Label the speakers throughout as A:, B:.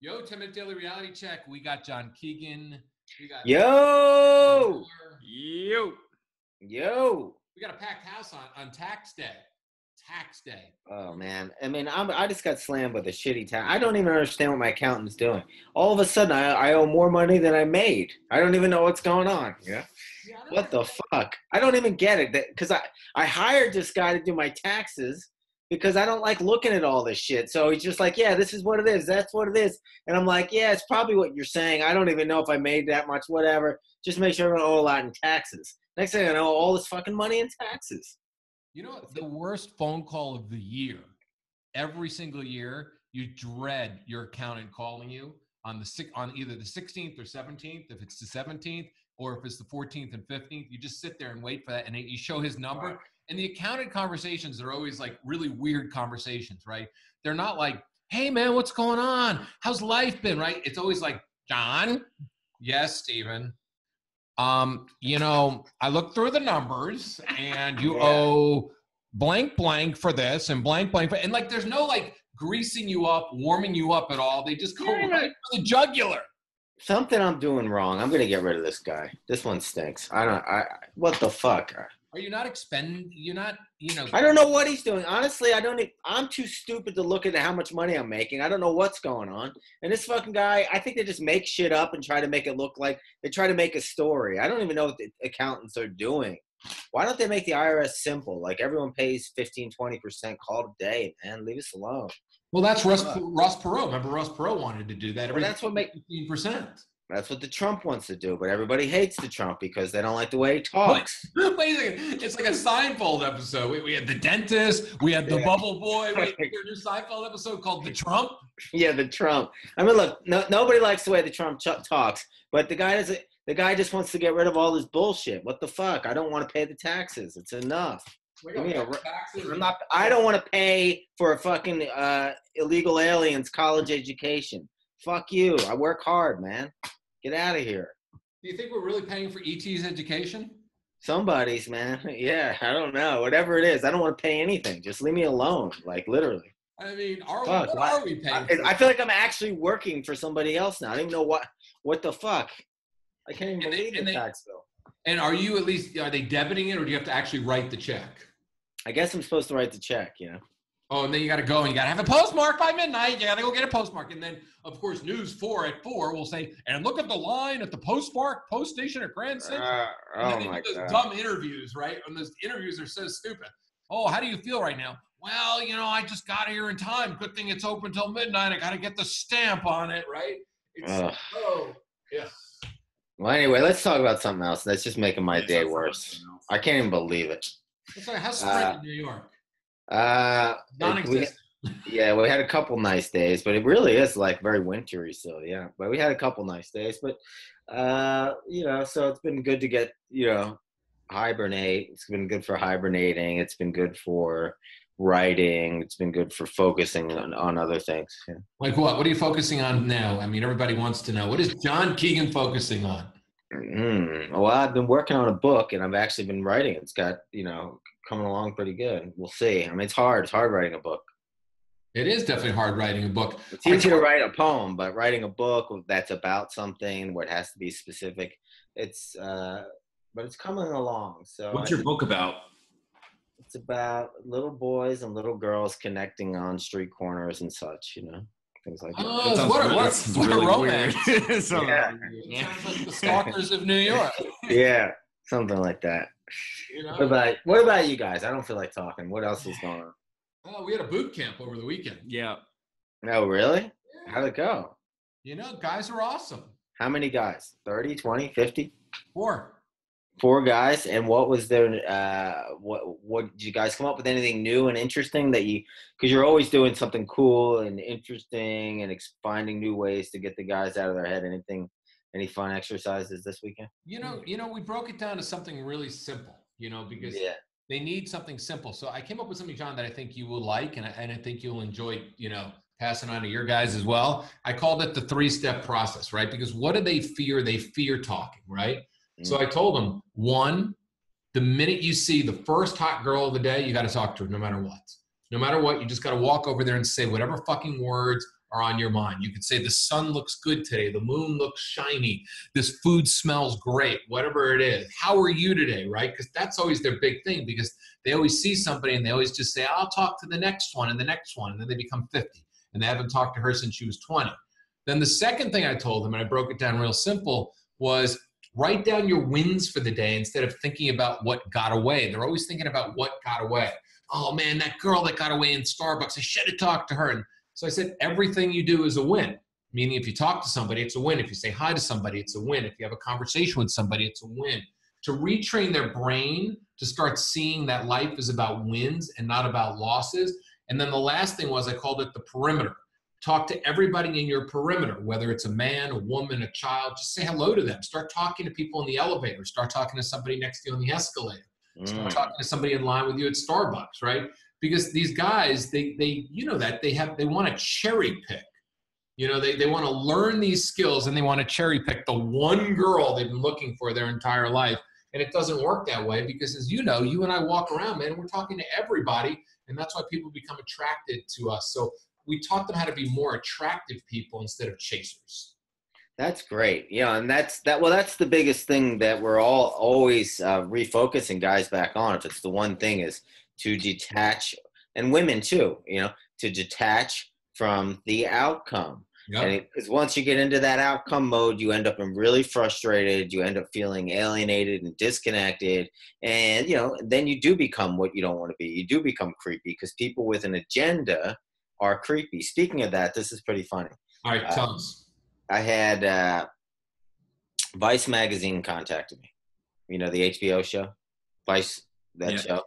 A: Yo, 10-minute daily reality check. We got John Keegan. We got
B: Yo.
A: We got a packed house on tax day. Tax day.
B: Oh man, I mean, I just got slammed with a shitty tax. I don't even understand what my accountant's doing. All of a sudden, I owe more money than I made. I don't even know what's going on. Yeah. What the fuck? I don't even get it. Because I hired this guy to do my taxes because I don't like looking at all this shit. So he's just like, yeah, this is what it is. That's what it is. And I'm like, yeah, it's probably what you're saying. I don't even know if I made that much. Whatever. Just make sure I don't owe a lot in taxes. Next thing I know, all this fucking money in taxes.
A: You know what? The worst phone call of the year. Every single year, you dread your accountant calling you on either the 16th or 17th. If it's the 17th, or if it's the 14th and 15th, you just sit there and wait for that, and you show his number. Right. And the accountant conversations are always like really weird conversations, right? They're not like, "Hey man, what's going on? How's life been?" Right? It's always like, "John, yes, Steven. I looked through the numbers and you owe blank blank for this and blank blank and like there's no like greasing you up, warming you up at all. They just go right for the jugular.
B: Something I'm doing wrong. I'm gonna get rid of this guy. This one stinks. What the fuck?
A: Are you not you're not,
B: I don't know what he's doing. Honestly, I'm too stupid to look at how much money I'm making. I don't know what's going on. And this fucking guy, I think they just make shit up and try to make it look like they try to make a story. I don't even know what the accountants are doing. Why don't they make the IRS simple? Like everyone pays 15, 20%, call it a day, man. Leave us alone.
A: Well, that's Ross Perot. Remember Ross Perot wanted to do that.
B: Well, that's what
A: 15%.
B: That's what the Trump wants to do, but everybody hates the Trump because they don't like the way he talks.
A: Wait a second. It's like a Seinfeld episode. We had the dentist. We had the bubble boy. We had a new Seinfeld episode called The Trump.
B: Yeah, the Trump. I mean, look, nobody likes the way the Trump talks, but the guy just wants to get rid of all this bullshit. What the fuck? I don't want to pay the taxes. It's enough. I don't want to pay for a fucking illegal aliens college education. Fuck you. I work hard, man. Get out of here.
A: Do you think we're really paying for ET's education?
B: Somebody's, man. Yeah, I don't know. Whatever it is, I don't want to pay anything. Just leave me alone, like literally.
A: I mean, what are we paying for?
B: I feel like I'm actually working for somebody else now. I don't even know what the fuck. I can't even believe the tax bill.
A: And are they debiting it, or do you have to actually write the check?
B: I guess I'm supposed to write the check,
A: Oh, and then you got to go and you got to have a postmark by midnight. You got to go get a postmark. And then, of course, News 4 at 4 will say, and look at the line at the post station at Grand Central. And then they do those dumb interviews, right? And those interviews are so stupid. Oh, how do you feel right now? Well, I just got here in time. Good thing it's open till midnight. I got to get the stamp on it, right? Yeah.
B: Well, anyway, let's talk about something else. That's just making my day worse. I can't even believe it.
A: How's spring in New York?
B: Non-existent. We had a couple nice days, but it really is like very wintry still. Yeah, but we had a couple nice days, but so it's been good to get hibernate. It's been good for hibernating. It's been good for writing. It's been good for focusing on other things. Yeah.
A: Like what? What are you focusing on now? I mean, everybody wants to know. What is John Keegan focusing on?
B: Well, I've been working on a book, and I've actually been writing. It's got coming along pretty good. We'll see. I mean, it's hard. It's hard writing a book.
A: It is definitely hard writing a book.
B: It's easy to write a poem, but writing a book that's about something where it has to be specific, but it's coming along. So
C: what's your book about?
B: It's about little boys and little girls connecting on street corners and such, things like that.
A: Oh, what a romance.
B: Yeah.
A: Sounds like the Stalkers of New York.
B: Yeah, something like that. What about you guys? I don't feel like talking. What else is going on?
A: Oh, we had a boot camp over the weekend.
C: Yeah.
B: Oh, really?
A: Yeah.
B: How'd it go?
A: Guys are awesome.
B: How many guys? 30, 20, 50?
A: 4.
B: 4 guys. And what was their, what did you guys come up with anything new and interesting because you're always doing something cool and interesting and finding new ways to get the guys out of their head. Any fun exercises this weekend?
A: We broke it down to something really simple, because they need something simple. So I came up with something, John, that I think you will like, and I think you'll enjoy, passing on to your guys as well. I called it the 3-step process, right? Because what do they fear? They fear talking, right? Mm-hmm. So I told them, 1, the minute you see the first hot girl of the day, you got to talk to her no matter what. No matter what, you just got to walk over there and say whatever fucking words. are on your mind. You could say the sun looks good today. The moon looks shiny. This food smells great, whatever it is. How are you today, right? Because that's always their big thing, because they always see somebody and they always just say, I'll talk to the next one and the next one. And then they become 50 and they haven't talked to her since she was 20. Then the second thing I told them, and I broke it down real simple, was write down your wins for the day instead of thinking about what got away. They're always thinking about what got away. Oh man, that girl that got away in Starbucks, I should have talked to her. And so I said, everything you do is a win. Meaning if you talk to somebody, it's a win. If you say hi to somebody, it's a win. If you have a conversation with somebody, it's a win. To retrain their brain to start seeing that life is about wins and not about losses. And then the last thing was, I called it the perimeter. Talk to everybody in your perimeter, whether it's a man, a woman, a child. Just say hello to them. Start talking to people in the elevator. Start talking to somebody next to you on the escalator. Start talking to somebody in line with you at Starbucks, right? Because these guys, they you know that they want to cherry pick. You know, they want to learn these skills and they want to cherry pick the one girl they've been looking for their entire life. And it doesn't work that way because, as you know, you and I walk around, man, we're talking to everybody. And that's why people become attracted to us. So we taught them how to be more attractive people instead of chasers.
B: That's great. Yeah, and that's the biggest thing that we're all always refocusing guys back on. If it's the one thing, is to detach, and women too, you know, to detach from the outcome. Yep. And because once you get into that outcome mode, you end up really frustrated. You end up feeling alienated and disconnected. And, you know, then you do become what you don't want to be. You do become creepy because people with an agenda are creepy. Speaking of that, this is pretty funny.
A: All right, tell us.
B: I had Vice magazine contacted me. You know, the HBO show, Vice, that show.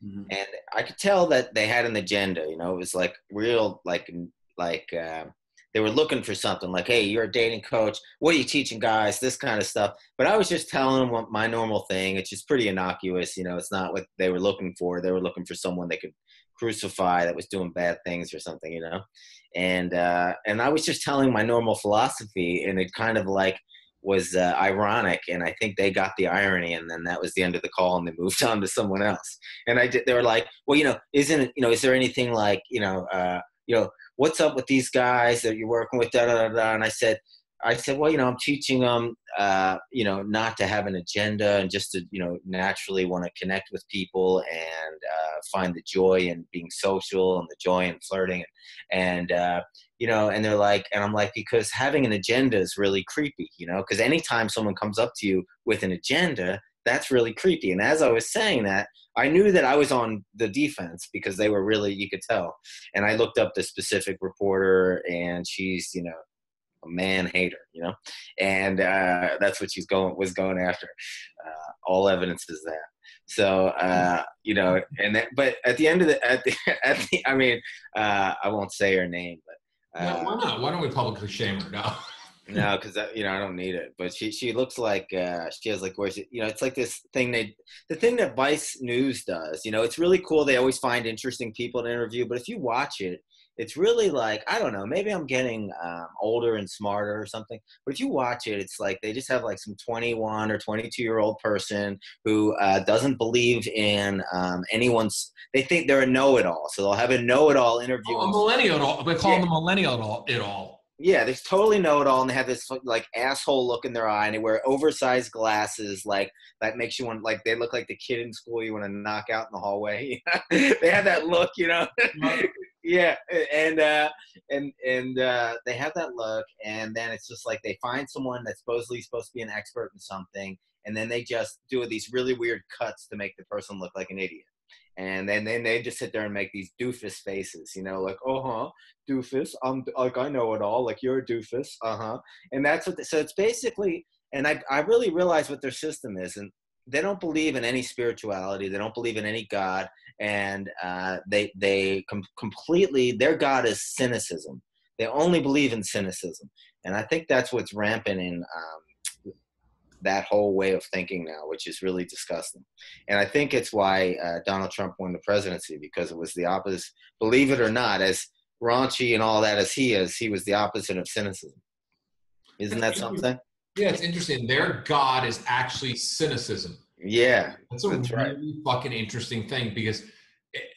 B: Mm-hmm. And I could tell that they had an agenda. You know, it was like real, like they were looking for something like, hey, you're a dating coach. What are you teaching guys? This kind of stuff. But I was just telling them what my normal thing. It's just pretty innocuous. You know, it's not what they were looking for. They were looking for someone they could crucify that was doing bad things or something, you know? And I was just telling my normal philosophy, and it kind of like was ironic. And I think they got the irony, and then that was the end of the call, and they moved on to someone else. And they were like, well, you know, is there anything like, what's up with these guys that you're working with, da, da, da, da. And I said, well, you know, I'm teaching them, not to have an agenda and just to, you know, naturally want to connect with people and find the joy in being social and the joy in flirting. And and they're like, and I'm like, because having an agenda is really creepy, you know, because anytime someone comes up to you with an agenda, that's really creepy. And as I was saying that, I knew that I was on the defense because they were really, you could tell. And I looked up the specific reporter, and she's, you know, a man hater, you know, and that's what was going after. All evidence is that. So, but at the end of I won't say her name, but
A: no, why not? Why don't we publicly shame her? No.
B: No, because I don't need it. But she looks like she has like, where she, you know, it's like this thing the thing that Vice News does. You know, it's really cool. They always find interesting people to interview. But if you watch it, it's really like, I don't know, maybe I'm getting older and smarter or something. But if you watch it, it's like they just have like some 21 or 22-year-old person who doesn't believe in anyone's. They think they're a know-it-all, so they'll have a know-it-all interview.
A: A millennial. We call them a millennial it all.
B: Yeah, they totally know it all, and they have this like asshole look in their eye, and they wear oversized glasses, like that makes you want, like they look like the kid in school you want to knock out in the hallway. They have that look, you know. Yeah, and they have that look, and then it's just like they find someone that's supposed to be an expert in something, and then they just do these really weird cuts to make the person look like an idiot. And then they just sit there and make these doofus faces, you know, like, doofus, like, I know it all, like, you're a doofus, and that's what, so it's basically, and I really realize what their system is, and they don't believe in any spirituality, they don't believe in any God, and they completely, their God is cynicism. They only believe in cynicism, and I think that's what's rampant in that whole way of thinking now, which is really disgusting. And I think it's why Donald Trump won the presidency, because it was the opposite. Believe it or not, as raunchy and all that as he is, he was the opposite of cynicism. Isn't that something?
A: Yeah, it's interesting. Their God is actually cynicism.
B: Yeah,
A: that's really fucking interesting thing, because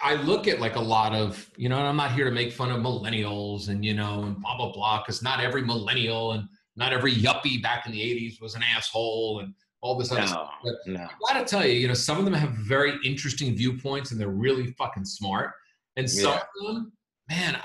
A: I look at like a lot of, and I'm not here to make fun of millennials and, and blah, blah, blah, because not every millennial and not every yuppie back in the 80s was an asshole and all this other stuff. But
B: No.
A: I gotta tell you, some of them have very interesting viewpoints and they're really fucking smart. And some of them, man,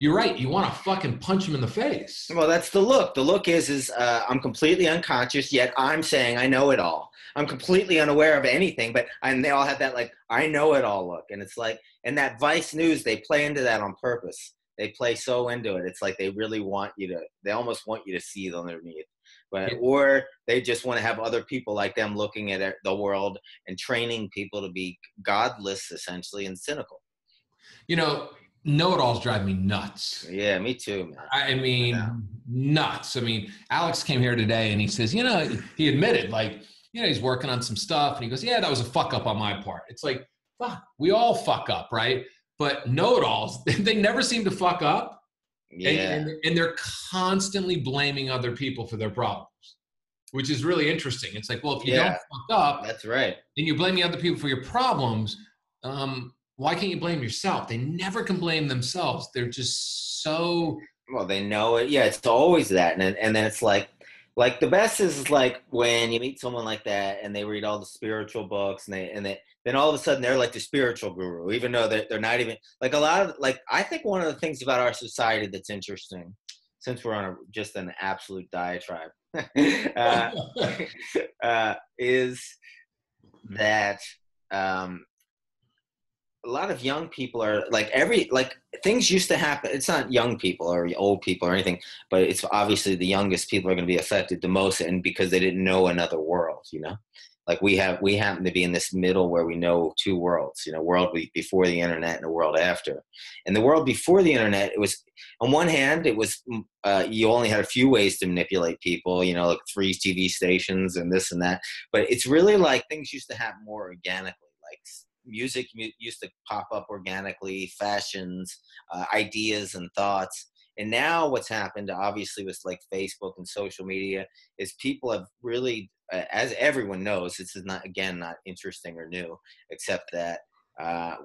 A: you're right. You want to fucking punch them in the face.
B: Well, that's the look. The look is I'm completely unconscious, yet I'm saying I know it all. I'm completely unaware of anything, and they all have that like I know it all look, and it's like, and that Vice News, they play into that on purpose. They play so into it. It's like they really want you to. They almost want you to see underneath, or they just want to have other people like them looking at the world and training people to be godless, essentially, and cynical.
A: Know-it-alls drive me nuts.
B: Yeah, me too, man.
A: I mean, nuts. I mean, Alex came here today and he says, he admitted, like, he's working on some stuff. And he goes, yeah, that was a fuck up on my part. It's like, fuck, we all fuck up, right? But know-it-alls, they never seem to fuck up.
B: Yeah.
A: And they're constantly blaming other people for their problems, which is really interesting. It's like, well, if you don't fuck up.
B: That's right.
A: And you're blaming other people for your problems, why can't you blame yourself? They never can blame themselves. They're just so...
B: Well, they know it. Yeah, it's always that. And then it's like the best is like when you meet someone like that and they read all the spiritual books and then all of a sudden they're like the spiritual guru, even though they're not even... Like a lot of... Like, I think one of the things about our society that's interesting, since we're on just an absolute diatribe, is that... a lot of young people are like things used to happen. It's not young people or old people or anything, but it's obviously the youngest people are going to be affected the most, and because they didn't know another world, like we happen to be in this middle where we know two worlds, world before the internet and a world after. And the world before the internet, it was, on one hand, it was you only had a few ways to manipulate people, like 3 TV stations and this and that. But it's really like things used to happen more organically, like music used to pop up organically, fashions, ideas and thoughts. And now what's happened, obviously, with like Facebook and social media, is people have really, as everyone knows, this is not interesting or new, except that that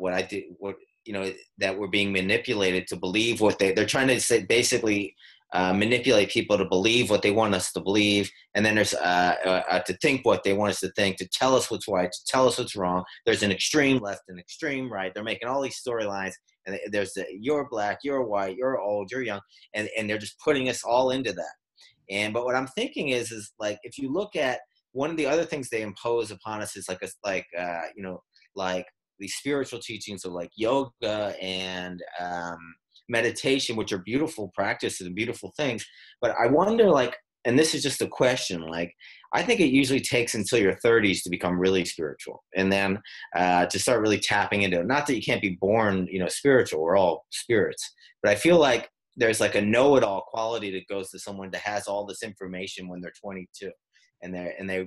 B: we're being manipulated to believe what they're trying to say, basically manipulate people to believe what they want us to believe. And then there's to think what they want us to think, to tell us what's right, to tell us what's wrong. There's an extreme left and extreme right. They're making all these storylines. And there's you're black, you're white, you're old, you're young. And they're just putting us all into that. But what I'm thinking is like, if you look at one of the other things they impose upon us is like these spiritual teachings of like yoga and meditation, which are beautiful practices and beautiful things. But I wonder, like, and this is just a question, like, I think it usually takes until your 30s to become really spiritual, and then to start really tapping into it. Not that you can't be born, spiritual. We're all spirits. But I feel like there's like a know-it-all quality that goes to someone that has all this information when they're 22, and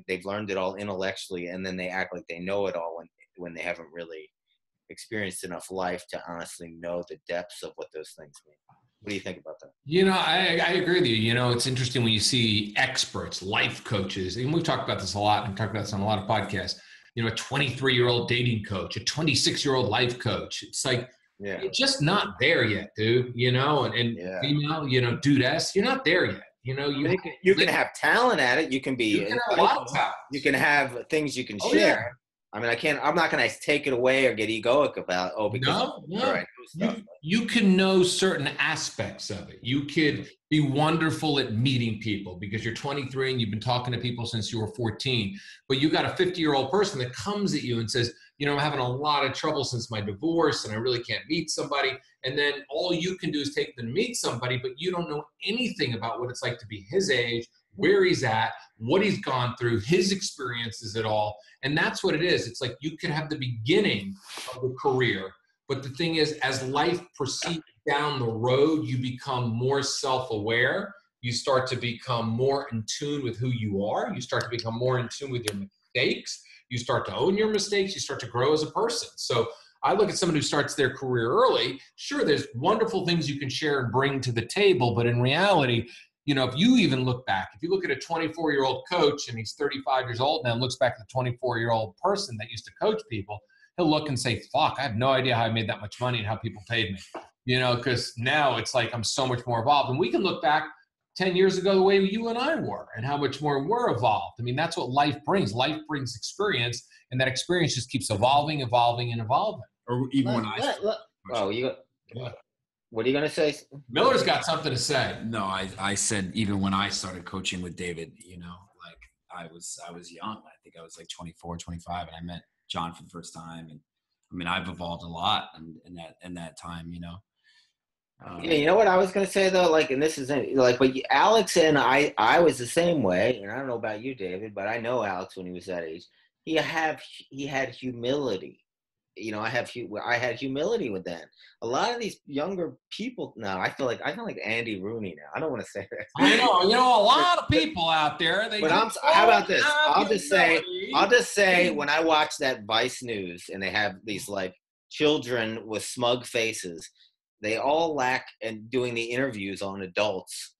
B: they've learned it all intellectually, and then they act like they know it all when they haven't really experienced enough life to honestly know the depths of what those things mean. What do you think about that?
A: I agree with you. It's interesting when you see experts, life coaches, and we've talked about this a lot, and talked about this on a lot of podcasts, a 23-year-old dating coach, a 26-year-old life coach. It's like, you're just not there yet, dude, and female, dudess, you're not there yet.
B: You can have talent at it. You can be,
A: you can have a lot of talent.
B: You can have things you can share. Yeah. I mean, I'm not going to take it away or get egoic about, because
A: you can know certain aspects of it. You could be wonderful at meeting people because you're 23 and you've been talking to people since you were 14, but you got a 50-year-old person that comes at you and says, I'm having a lot of trouble since my divorce and I really can't meet somebody. And then all you can do is take them to meet somebody, but you don't know anything about what it's like to be his age, where he's at, what he's gone through, his experiences at all. And that's what it is. It's like you can have the beginning of a career, but the thing is, as life proceeds down the road, you become more self-aware. You start to become more in tune with who you are. You start to become more in tune with your mistakes. You start to own your mistakes. You start to grow as a person. So I look at someone who starts their career early. Sure, there's wonderful things you can share and bring to the table, but in reality, if you even look back, if you look at a 24-year-old coach and he's 35 years old now and looks back at the 24-year-old person that used to coach people, he'll look and say, fuck, I have no idea how I made that much money and how people paid me. You know, because now it's like I'm so much more evolved. And we can look back 10 years ago the way you and I were and how much more we're evolved. I mean, that's what life brings. Life brings experience, and that experience just keeps evolving, evolving, and evolving.
C: Or even when I
B: oh, what are you gonna say?
A: Miller's got something to say.
C: No, I said even when I started coaching with David, you know, like I was young. I think I was like 24, 25, and I met John for the first time. And I mean, I've evolved a lot in that time, you know.
B: Yeah, you know what I was gonna say though, like, and this is like, but Alex and I was the same way, and I don't know about you, David, but I know Alex when he was that age. He had humility. You know, I had humility with that. A lot of these younger people now, I feel like Andy Rooney now. I don't want to say that.
A: I know, you know, a lot of people out there.
B: But how about this? I'll just say when I watch that Vice News and they have these like children with smug faces, they all lack, and doing the interviews on adults,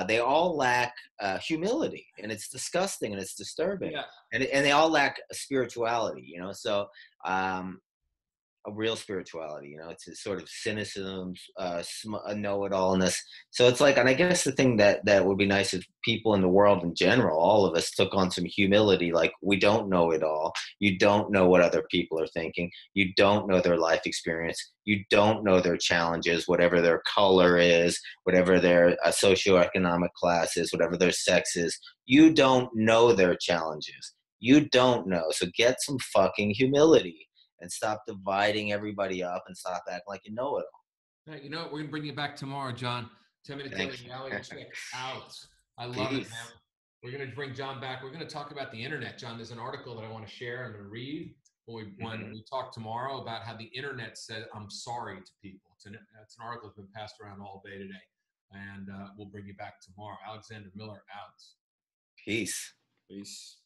B: they all lack humility, and it's disgusting and it's disturbing.
A: Yeah.
B: And they all lack spirituality, you know. So a real spirituality, you know, it's a sort of cynicism, a know-it-allness. So it's like, and I guess the thing that would be nice if people in the world in general, all of us, took on some humility. Like, we don't know it all. You don't know what other people are thinking. You don't know their life experience. You don't know their challenges, whatever their color is, whatever their socioeconomic class is, whatever their sex is. You don't know their challenges. You don't know. So get some fucking humility. And stop dividing everybody up and stop acting like you know it all.
A: You know what? We're going to bring you back tomorrow, John. 10 minutes out. I love it, man. We're going to bring John back. We're going to talk about the internet, John. There's an article that I want to share. I'm going to read when we talk tomorrow about how the internet said, I'm sorry to people. It's an article that's been passed around all day today. And we'll bring you back tomorrow. Alexander Miller out.
B: Peace.
C: Peace.